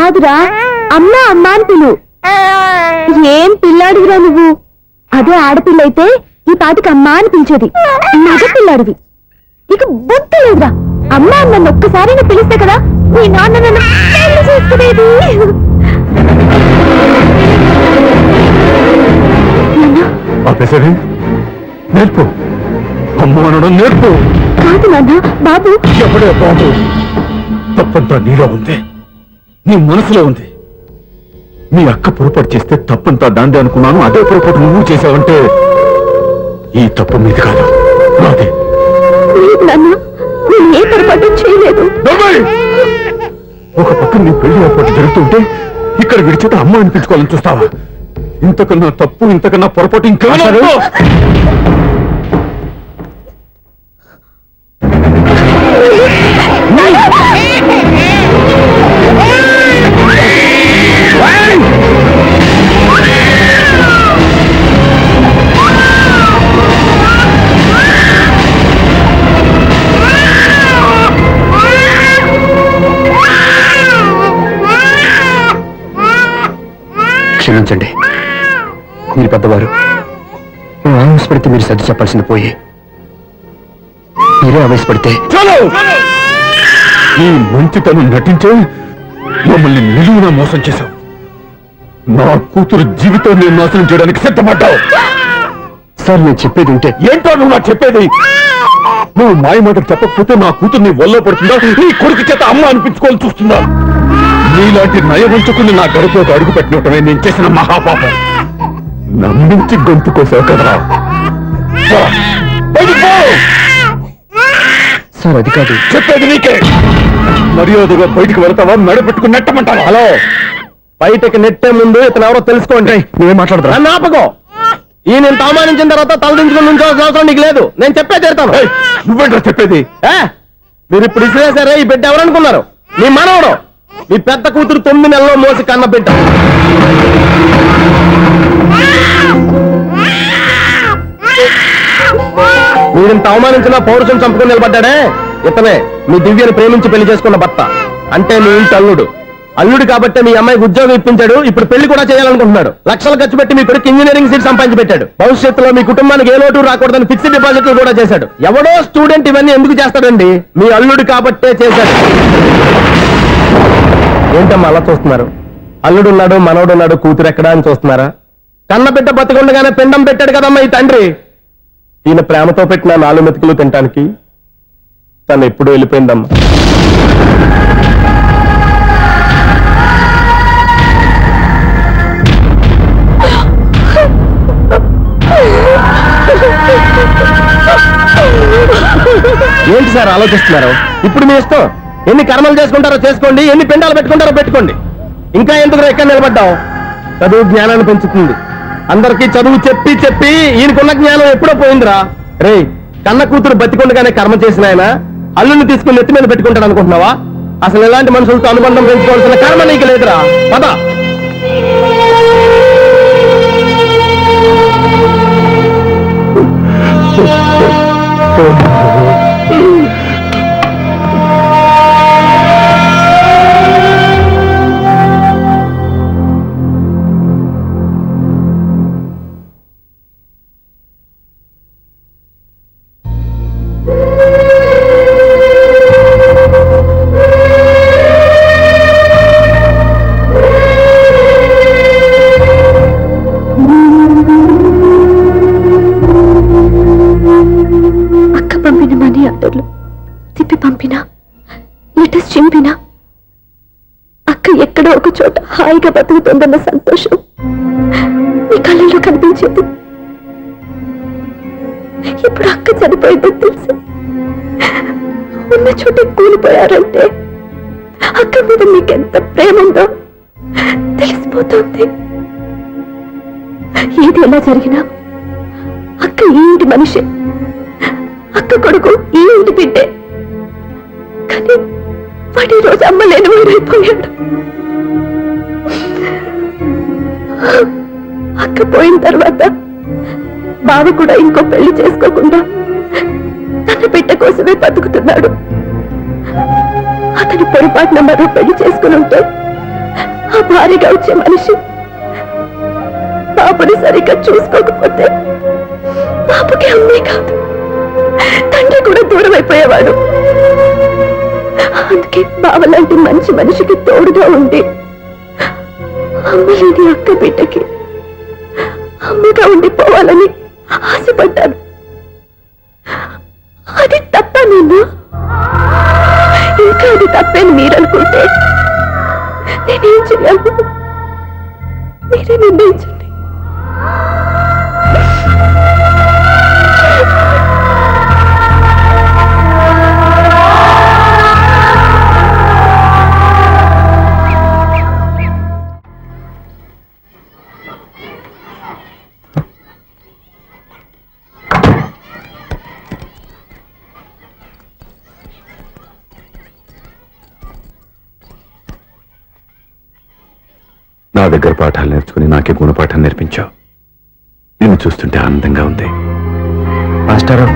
కాదురా, అమ్మా అమ్మా అని పిలు. ఏం పిల్లాడివిరా నువ్వు? అదే ఆడపిల్ల అయితే ఈ పాటికి అమ్మా అని పిలిచేది. మగ పిల్లాడివి, ఇక బుద్ధి లేదురా. అమ్మా నన్ను ఒక్కసారైనా పిలిస్తే కదా నీ నాన్న నన్ను పెళ్లి చేసుకునేది. నేర్పు, అమ్మ అనడం నేర్పు. కాదు నాన్న, బాబు. ఎప్పుడే బాబు, తప్పంతా నీలో ఉంది, నీ మనసులో ఉంది. మీ అక్క పొరపాటు చేస్తే తప్పంతా దాందే అనుకున్నాను. అదే పొరపాటు నువ్వు చేసావంటే ఈ తప్పు మీది కాదు, నాదే. నాన్న, నేను ఏ పొరపాటు చేయలేదు. ఒక పక్క నీ పెళ్లి ఏర్పాటు జరుగుతుంటే ఇక్కడ విడిచేత అమ్మ అనిపించుకోవాలని చూస్తావా? ఇంతకన్నా తప్పు, ఇంతకన్నా పొరపాటు ఇంకా క్షమించండి, మీరు పెద్దవారు. ఆవేశపడితే మీరు సర్ది చెప్పాల్సింది పోయి మీరే ఆవేశపడితే. ఈ మంచితనం నటించే మమ్మల్ని నిలువునా మోసం చేశావు. నా కూతురు జీవితాన్ని నాశనం చేయడానికి సిద్ధపడ్డావు. సార్, నేను చెప్పేది ఉంటే. ఏంటో నువ్వు నాకు చెప్పేది? నువ్వు మాయ మాటకు చెప్పకపోతే నా కూతుర్ని ఒళ్ళో పడుతుందా, నీ కొడుకు చేత అమ్మ అనిపించుకోవాలని చూస్తుందా? నీలాంటి నయవంచుకుని నా గడిపోతే అడుగు పెట్టినటమే నేను చేసిన మహాపాపం. నమ్మించి గొంతు కోసావు కదరా. సార్, అది కాదు చెప్పేది నీకే. మర్యాదగా బయటికి వెళ్తావా, మెడపెట్టుకుని నెట్టమంటావా? హలో, బయటకు నెట్టే ముందు ఇతను ఎవరో తెలుసుకోండి. నువ్వేం మాట్లాడతా? నన్ను ఆపకో. ఈయన ఇంత అవమానించిన తర్వాత తలదించుకుని నుంచోవాల్సిన అవసరం నీకు లేదు. నేను చెప్పే తీరుతాను. నువ్వేంటో చెప్పేది? మీరు ఇప్పుడు ఇసిరేసారే, ఈ బిడ్డ ఎవరనుకున్నారు? మీ మనవడు, మీ పెద్ద కూతురు 9 నెలల్లో మోసి కన్న బిడ్డ. మీరింత అవమానించిన పౌరుషం చంపుకుని నిలబడ్డాడే, ఇతనే మీ దివ్యను ప్రేమించి పెళ్లి చేసుకున్న భర్త. అంటే మీ ఇంటి అల్లుడు. అల్లుడు కాబట్టి మీ అమ్మాయికి ఉద్యోగం ఇప్పించాడు. ఇప్పుడు పెళ్లి కూడా చేయాలనుకుంటున్నాడు. లక్షలు ఖర్చు పెట్టి మీ కొడుకు ఇంజనీరింగ్ సీట్ సంపాదించి పెట్టాడు. భవిష్యత్తులో మీ కుటుంబానికి ఏ లోటు రాకూడదని ఫిక్స్డ్ డిపాజిట్లు కూడా చేశాడు. ఎవడో స్టూడెంట్ ఇవన్నీ ఎందుకు చేస్తాడండి? మీ అల్లుడు కాబట్టే చేశాడు. ఏంటమ్మా అలా చూస్తున్నారు? అల్లుడున్నాడు, మనవడున్నాడు, కూతురు ఎక్కడా అని చూస్తున్నారా? కన్నబిడ్డ బతికుండగానే పిండం పెట్టాడు కదమ్మా ఈ తండ్రి. ఈయన ప్రేమతో పెట్టిన 4 మెతుకులు తినటానికి తను ఎప్పుడు వెళ్ళిపోయిందమ్మా. ఏంటి సార్ ఆలోచిస్తున్నారు? ఇప్పుడు మీ ఇష్టం. ఎన్ని కర్మలు చేసుకుంటారో చేసుకోండి, ఎన్ని పిండాలు పెట్టుకుంటారో పెట్టుకోండి. ఇంకా ఎందుకు ఎక్కడ నిలబడ్డావు? చదువు జ్ఞానాన్ని పెంచుతుంది. అందరికీ చదువు చెప్పి చెప్పి ఈయనకున్న జ్ఞానం ఎప్పుడో పోయిందిరా. రే, కన్న కూతురు బతికొండగానే కర్మ చేసిన ఆయన అల్లుని తీసుకుని నెత్తి మీద పెట్టుకుంటాడు అనుకుంటున్నావా? అసలు ఎలాంటి మనుషులతో అనుబంధం పెంచుకోవాల్సిన కర్మ నీకు లేదురా. పద. తిప్పి పంపినా, లెటర్స్ చింపినా అక్క ఎక్కడో ఒక చోట హాయిగా బతుకుతుందన్న సంతోషం నీ కళ్ళల్లో కనిపించేది. ఇప్పుడు అక్క చనిపోయిందని తెలిసి ఉన్న చోట కూలిపోయారంటే అక్క మీద నీకెంత ప్రేమ ఉందో తెలిసిపోతుంది. ఏది ఎలా జరిగినా అక్క ఈ ఇంటి మనిషి, అక్క కొడుకు ఈ ఇంటి బిడ్డే. కానీ వాడి రోజు అమ్మ లేని వాడైపోయాడు. అక్క పోయిన తర్వాత బావ కూడా ఇంకో పెళ్లి చేసుకోకుండా తన బిడ్డ కోసమే బతుకుతున్నాడు. అతను పొరపాటున మరో పెళ్లి చేసుకుని ఉంటే ఆ భారీగా వచ్చే మనిషి పాపని సరిగ్గా చూసుకోకపోతే పాపకి అమ్మే కాదు తండ్రి కూడా దూరం అయిపోయేవాడు. అందుకే బావలాంటి మంచి మనిషికి తోడుగా ఉండి అమ్మలేని అక్క బిడ్డకి అమ్మగా ఉండిపోవాలని ఆశపడ్డాను. అది తప్ప నేను ఇంకా అది తప్పేని మీరనుకుంటే నేనేం చేయాలి? మీరే నిర్ణయించండి. నా దగ్గర పాఠాలు నేర్చుకుని నాకే గుణపాఠం నేర్పించావు. నిన్ను చూస్తుంటే ఆనందంగా ఉంది. మాస్టారు